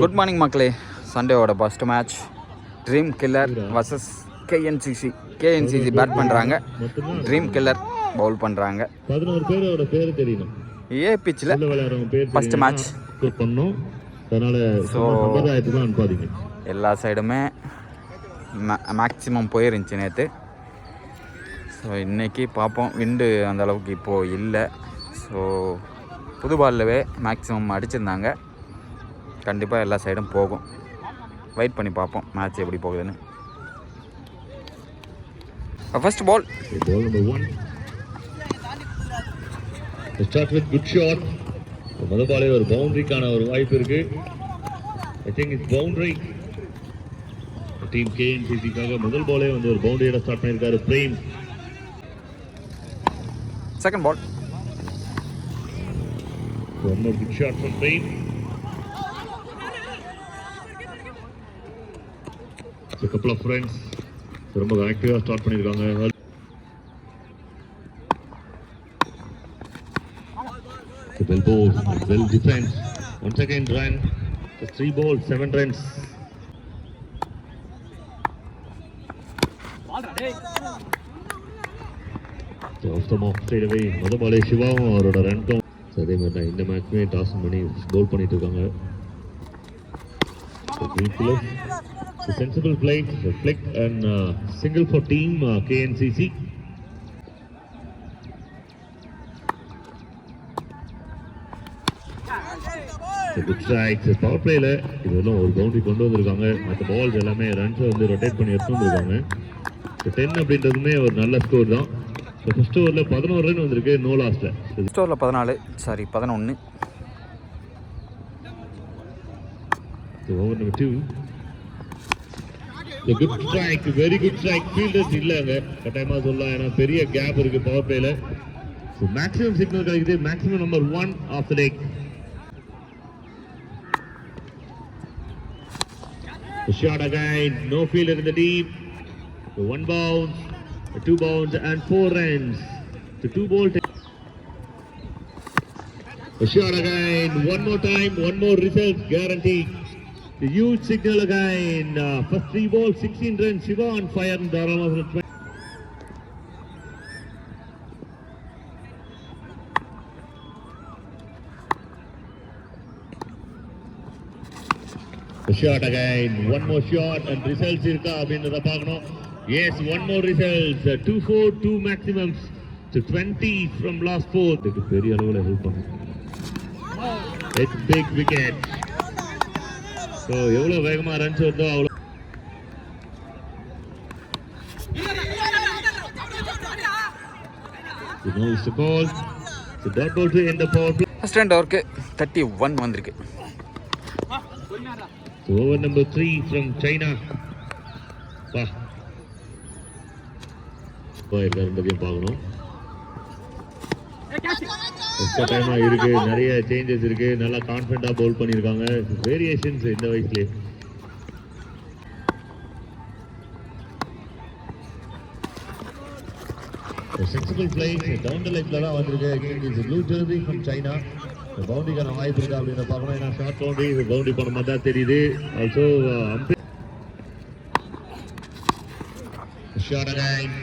Good morning மக்களே. சண்டேவோட first match Dream Killer versus KNCC. KNCC bat பண்ணுறாங்க, Dream Killer bowl பண்ணுறாங்க. 11 பேரோட பேர் தெரியணும். ஏ பிச்சில் ஃபர்ஸ்ட் மேட்ச். ஸோ எல்லா சைடுமே மேக்ஸிமம் போயிருந்துச்சு நேற்று. ஸோ இன்றைக்கி பார்ப்போம். விண்டு அந்த அளவுக்கு இப்போது இல்லை. ஸோ புது பால்லவே மேக்ஸிமம் அடிச்சிருந்தாங்க. கண்டிப்பாக எல்லா சைடும் போகும். வெயிட் பண்ணி பார்ப்போம் மேட்ச் எப்படி போகுதுன்னு. First ball number 1 start with good shot. முதல் பாலே ஒரு பவுண்டரிக்கான ஒரு வாய்ப்பு இருக்கு. I think it's boundary. Team கேஎன்சிசிக்காக முதல் பாலே வந்து ஒரு பவுண்டரியோட ஸ்டார்ட் பண்ணியிருக்காரு Prem. Second ball one more good shot from Prem. So a couple of friends ரொம்ப ஆக்டிவா ஸ்டார்ட் பண்ணிருக்காங்க. The bell ball, well defense. Once again run. The 3 balls, 7 runs. So off the mark straight away. முதல் பாலே சிவாவும் அவரோட run count. அதே மாதிரி தான் இந்த மேட்ச்மே டாஸ் பண்ணி பவுல் பண்ணிட்டு இருக்காங்க. Sensible play, flick and single for team KNCC. Good strike. Power பிளேல இதெல்லாம் ஒரு பவுண்டரி கொண்டு வந்திருக்காங்க. மற்ற பால்ஸ் எல்லாமே ரன்ஸை வந்து ரொட்டேட் பண்ணி எடுத்து வந்திருக்காங்க. 10 அப்படின்றதுமே ஒரு நல்ல ஸ்கோர் தான். ஃபர்ஸ்ட் ஓவரில் 11 ரன் வந்திருக்கு, நோ லாஸ்ட்ல. ஃபர்ஸ்ட் ஓவரில் 11. Over number 2. Good strike, very good strike. Fielders இல்லைங்க, கட்டாயமாக சொல்லலாம். ஏன்னா பெரிய கேப் இருக்கு பவர் பிளேல. மேக்ஸிமம் சிக்னல் கிடைக்குது. Maximum number 1 of the day. Shot again, no fielder in the deep. 1 bounce, 2 bounds and 4 runs. The 2 ball. A shot again, one more time, one more result guaranteed. The huge signal again. First 3 balls, 16 runs. Shiva on fire in Dharama. A shot again, one more shot and results irka abindra paakano. Yes, one more results. 2-4, 2 maximums to 20 from last 4. This is very allow help on. It's big wicket. So evlo vegama runs varudho avlo. You know it's the ball. So that ball to end the power play. First run ஓவருக்கு 31 வந்திருக்கு. So over number 3 from China. ரெண்டதையும் பார்க்கணும். Extra டைமாக இருக்கு, நிறைய changes இருக்கு. நல்லா கான்ஃபிடண்டா பவுல் பண்ணியிருக்காங்க. Variations இந்த வயசுலேயே. சென்சிபிள் பிளே டவுன் த லெக்ல தான் வந்திருக்கு. Blue jersey from China. பவுண்டரிக்கான வாய்ப்பு இருக்கா அப்படின்னு பார்க்கணும். ஏன்னா ஷார்ட் பவுண்டரி பண்ண மாதிரி தான் தெரியுது. Also shot again.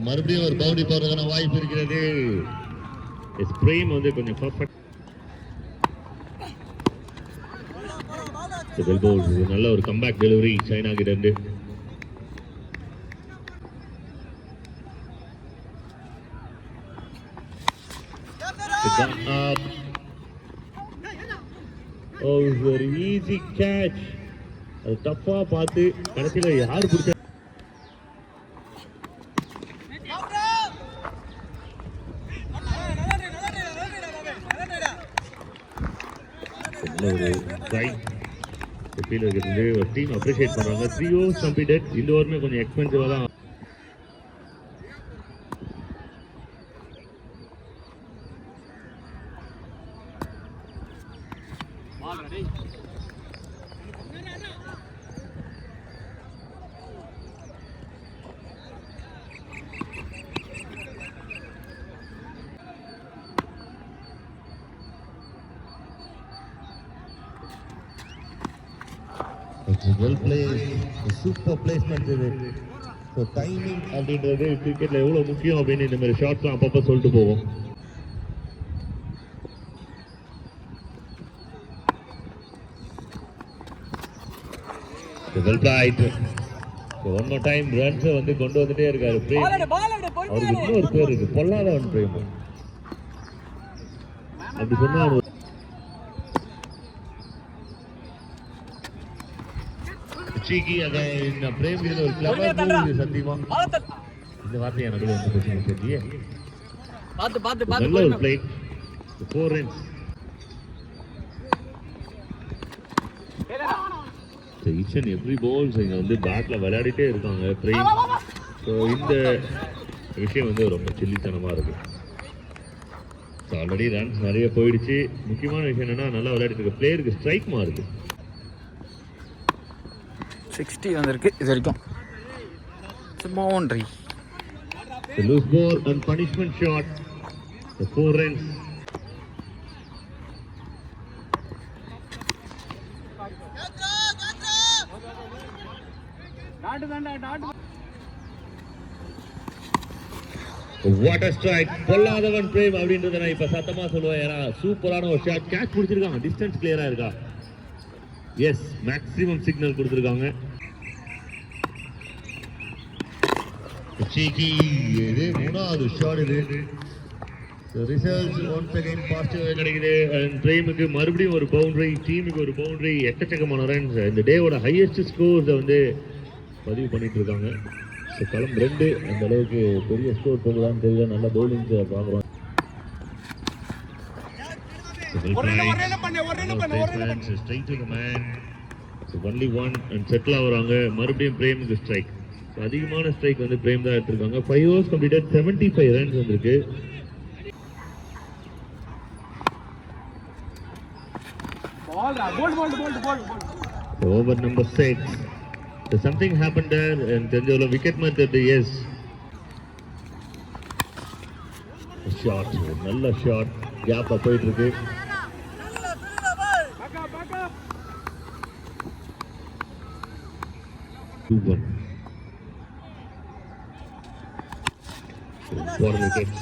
மறுபடியும் ஒரு பவுண்டரி போறதுக்கான வாய்ப்பு இருக்கிறது. பிரேம் வந்து கொஞ்சம் பர்ஃபெக்ட். நல்ல ஒரு கம்பேக் டெலிவரி சைனா கிட்ட இருந்து. ஒரு ஈஸி கேட்ச். அது டஃப்பா பார்த்து கடைசியில் யார் பிடிச்ச ஒரு ஃபீல்டருக்கு இருந்து ஒரு டீம் அப்ரிஷியேட் பண்ணுறாங்க. 3 overs கம்ப்ளீட்டட். இந்த ஓவருமே கொஞ்சம் எக்ஸ்பென்சிவாக தான். வெல் பிளேஸ், சூப்பர் பிளேஸ்மெண்ட் இது. ஸோ டைமிங் அப்படின்றது கிரிக்கெட்ல எவ்வளவு முக்கியம் அப்படின்னு இந்த மாதிரி ஷாட்ஸ்லாம் அப்பப்போ சொல்லிட்டு போவோம். Well flight. One more time runs வந்து கொண்டு வந்துட்டே இருக்காரு பிரேம். அவருக்கு இன்னொரு பேர் இருக்கு, பொல்லாதவன் பிரேம். அப்படி சொன்னா சீக்கி அதை இந்த பிரேம் இது ஒரு கிளவர் மூவ் சத்தியமா. இந்த வார்த்தையை எனக்கு வந்து பிரச்சனை தெரியலையே. நல்ல ஒரு பிளேட், 4 runs. Each and every balls இங்கே வந்து பேட்ல விளையாடிட்டே இருக்காங்க பிரேம். ஸோ இந்த விஷயம் வந்து ரொம்ப சில்லித்தனமாக இருக்கு. ஸோ ஆல்ரெடி ரன்ஸ் நிறைய போயிடுச்சு. முக்கியமான விஷயம் என்னன்னா நல்லா விளையாடிட்டு இருக்க பிளேயருக்கு ஸ்ட்ரைக் மாறுது. 60 வந்திருக்கு இது வரைக்கும். Boundary. Loose ball and punishment shot. 4 runs. What a strike. Polladhavan frame அப்படின்றத நான் இப்ப சத்தமா சொல்லுவேன். ஏன்னா சூப்பரான ஒரு ஷாட். கேட்ச் பிடிச்சிருக்காங்க. டிஸ்டன்ஸ் கிளியரா இருக்கா? எஸ், மேக்ஸிமம் சிக்னல் கொடுத்துருக்காங்க. சீக்கி இது 3வது ஷாட். இது ரிசல்ட்ஸ் ஒன்ஸ் அகைன் பாசிட்டிவ் கிடைக்குது. அண்ட் பிரேமுக்கு மறுபடியும் ஒரு பவுண்டரி, டீமுக்கு ஒரு பவுண்டரி, எக்கச்சக்கமான ரன்ஸ். இந்த டேவோட ஹையஸ்ட் ஸ்கோர்ஸை வந்து பதிவு பண்ணிட்டு இருக்காங்க. ஸோ களம் 2 அந்த அளவுக்கு பெரிய ஸ்கோர் போகுதான்னு தெரியல. நல்ல பவுலிங் பார்க்குறோம். Straight to the man. So only one and settle ஆகுறாங்க. மறுபடியும் பிரேமுக்கு ஸ்ட்ரைக். அதிகமான ஸ்ட்ரைக் வந்து பிரேம் தான் எடுத்திருக்காங்க. 5 overs completed, 75 runs வந்திருக்கு. Over number 6. So something happened there and தெரிஞ்சவள wicket method. Yes, shot, நல்ல ஷாட். கேப் போயிட்டு இருக்கு. Super. 4 wickets.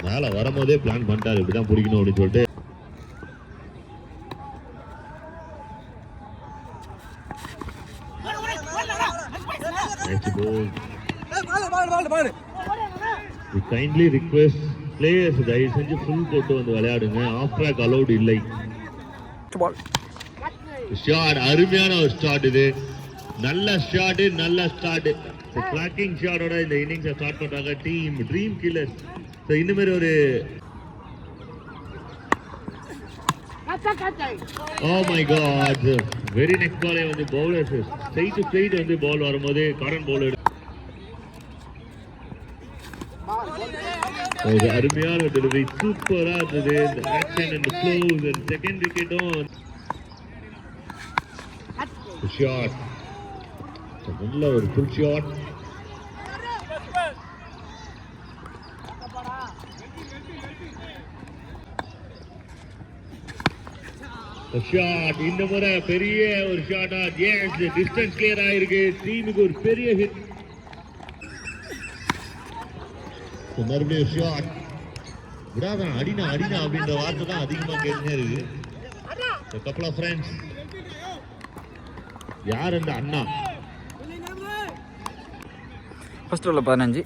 மேல வரும்போதே பிளான் பண்ணிட்டாரு இப்படிதான் பிடிக்கணும் அப்படின்னு சொல்லிட்டு. We kindly request players தயவு செஞ்சு ஃபுல் போட்டு வந்து விளையாடுங்க. ஆஃப் ட்ராக் அலௌட் இல்லை. ஷாட், அருமையான ஒரு ஷாட். இது நல்ல ஷாட், நல்ல ஸ்டார்ட். கிராக்கிங் ஷாட்டோட இந்த இன்னிங்ஸை ஸ்டார்ட் பண்றாங்க டீம் ட்ரீம் கில்லர்ஸ். ஸோ இந்த மாதிரி ஒரு oh my god, very next பாலே வந்து பவுலர்ஸ் ஸ்ட்ரைட் டு ஸ்ட்ரைட் வந்து பால் வரும்போது கரண்ட் பவுலர் ஒரு அருமையான டெலிவரி, சூப்பரா இருந்தது. இந்த action and flows and second விக்கெட்டும் ஷாட், நல்ல ஒரு ஃபுல் ஷாட். ஷாட் இந்த முறை பெரிய ஒரு ஷாட்டா. எஸ், டிஸ்டன்ஸ் கிளியர் ஆயிருக்கு. டீமுக்கு ஒரு பெரிய ஹிட். மறுபடியும் ஷாட். விடாதான், அடினா அடினா அப்படின்ற வார்த்தை தான் அதிகமா கேட்டுனே இருக்கு. Couple of friends. யார் அந்த அண்ணா? ஃபர்ஸ்ட் ஓவர்ல 15.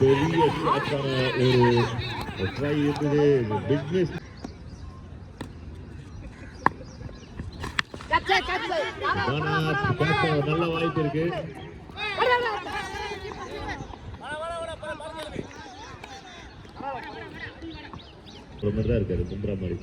பெரிய ஷாட்டான ஒரு ட்ரை இருக்குது. Big miss. நல்ல வாய்ப்பு இருக்கு. ரொம்ப தான் இருக்காரு கும்பரா மாதிரி.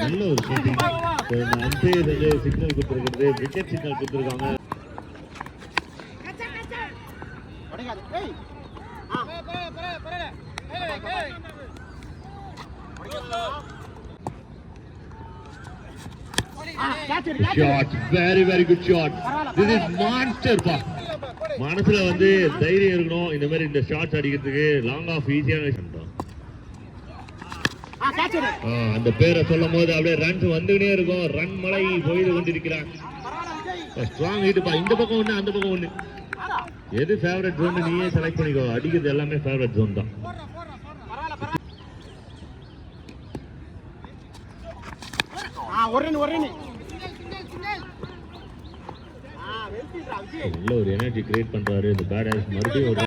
நல்ல ஒரு ஷூட்டிங். அம்பையர் வந்து சிக்னல் கொடுத்துருக்கிறது, விக்கெட் சிக்னல் கொடுத்துருக்காங்க. Shot, very very good shot. This is monster pa. மனசுல வந்து தைரியம் இருக்கணும் இந்த மாதிரி இந்த ஷாட்ஸ் அடிக்கிறதுக்கு. லாங் ஆஃப் ஈஸியான அந்த பேரை சொல்லும் போது அப்படியே ரன்ஸ் வந்துகிட்டே இருக்கும். ரன் மழை பொய்து கொண்டிருக்கிறான். ஸ்ட்ராங் ஹிட்பா. இந்த பக்கம் ஒண்ணு அந்த பக்கம் ஒண்ணு. எது ஃபேவரட் ஜோன் நீயே செலக்ட் பண்ணிக்கோ. அடிக்கிறது எல்லாமே ஃபேவரட் ஜோன் தான். நல்ல ஒரு எனர்ஜி கிரியேட் பண்றாரு இந்த பேடர்ஸ். மறுபடியும் ஒரு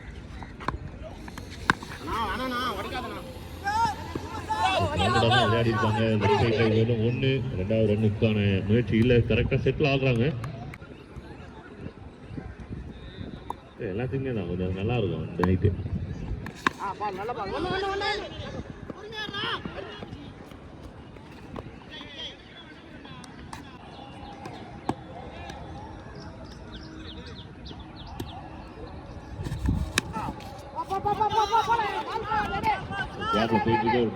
விளையாடி இருக்காங்க. லெஃப்ட் சைட்ல இவரும் 1 2வது ரன்னுக்கான முயற்சி இல்ல. கரெக்டா செட்டில் ஆகுறாங்க. எல்லாத்துக்குமே தான் கொஞ்சம் நல்லா இருக்கும் இந்த நைட்டு.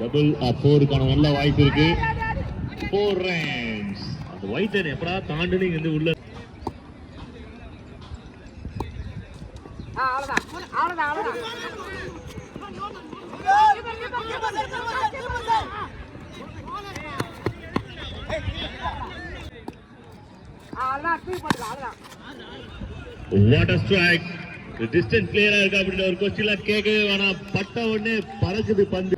டபுள் 4க்கான நல்ல வாய்ப்பு இருக்கு. 4 ரன்ஸ். அந்த ஒயிட் லைன் எப்படா தாண்டி நீங்க வந்து உள்ள வாட் a strike. டிஸ்டன்ஸ் கிளியரா இருக்கு அப்படின்ற ஒரு கொஸ்டின்ல கேட்கவே வேணாம். பட்ட உடனே பறக்குது பந்து.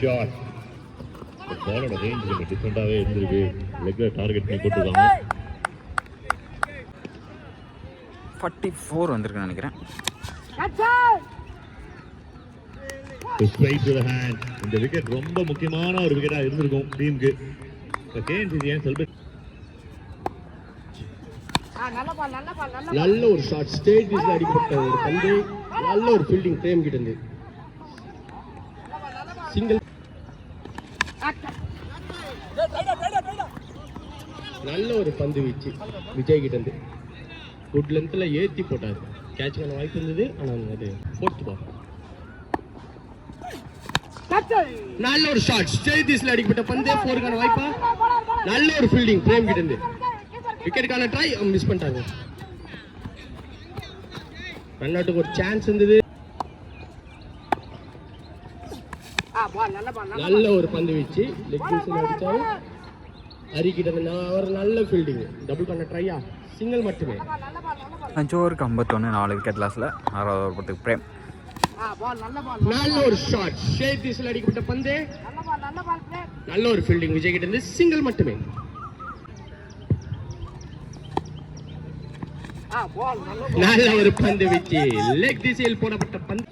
ஷாட். பாலோட ரேஞ்ச் கொஞ்சம் டிஃபரெண்டாவே இருந்திருக்கு. லெக்ல டார்கெட் பண்ணி போட்டுருக்காங்க. 44 வந்திருக்குன்னு நினைக்கிறேன். Straight to the hand. இந்த விக்கெட் ரொம்ப முக்கியமான ஒரு விக்கெட்டா இருந்திருக்கும் டீமுக்கு. கேஎன்சிசி ஏன் செல்பி நல்ல ஒரு ஷாட். ஸ்டேட் டிஸ்ல அடிக்கப்பட்ட ஒரு பந்து. நல்ல ஒரு ஃபீல்டிங் பிரேம் கிட்ட இருந்து சிங்கிள். நல்ல ஒரு பந்து வீச்சு விஜய் கிட்ட இருந்து. குட் லென்த்ல ஏத்தி போட்டாரு. கேட்ச் பண்ண வாய்ப்பு இருந்தது. ஆனா அது 4th பால். நல்ல ஒரு ஷாட். ஸ்டேட் டிஸ்ல அடிக்கப்பட்ட பந்து. 4க்கான வாய்ப்பா. நல்ல ஒரு ஃபீல்டிங் பிரேம் கிட்ட இருந்து. விக்கெட்டுக்கான ட்ரை மிஸ் பண்ணிட்டாங்க. ரன் அவுட்டுக்கு ஒரு சான்ஸ் இருந்தது. நல்ல ஒரு பந்து வீச்சு லெக் பீஸ்ல அடிச்சாரு. அரிக்கிட்ட ஒரு நல்ல ஃபீல்டிங். டபுள்கான ட்ரையா சிங்கிள் மட்டுமே. 5 ஓவருக்கு 51 4 விக்கெட் லாஸ்ல 6வது ஓவர் போட்டு பிரேம். நல்ல ஒரு ஷாட். ஷேக் திஸ்ல அடிக்கப்பட்ட பந்து. நல்ல ஒரு ஃபீல்டிங் விஜய் கிட்ட இருந்து. சிங்கிள் மட்டுமே. நல்ல ஒரு பந்து வீச்சு லெக் திசையில் போடப்பட்ட பந்து.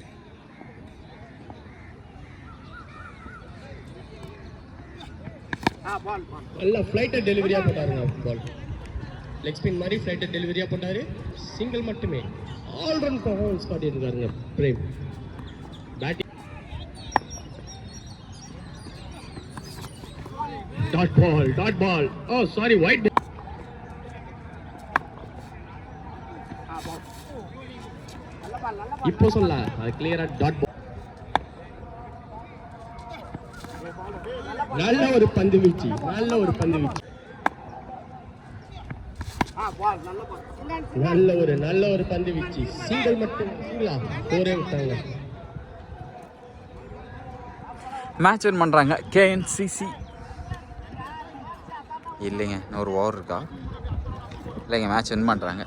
நல்ல ஃளைட்டட் டெலிவரியா போட்டாருங்க பால். லெக் ஸ்பின் மாதிரி ஃளைட்டட் டெலிவரியா போட்டாரு. சிங்கிள் மட்டுமே. ஆல் ரன் பர்ஃபார்மன்ஸ் காட்டியிருக்காருங்க Prem. Batting dot ball. Oh sorry wide. இப்போ சொல்ல அது கிளியரா டாட் பால். நல்ல ஒரு பந்து வீச்சு. நல்ல ஒரு பந்து வீச்சு. நல்ல ஒரு பந்து வீச்சு. சிங்கிள் மட்டும். சிங்கிளா போரே விட்டாங்க. மேட்ச் வின் பண்ணுறாங்க கேஎன்சிசி. இல்லைங்க இன்னொரு ஓவர் இருக்கா? இல்லைங்க மேட்ச் வின் பண்ணுறாங்க.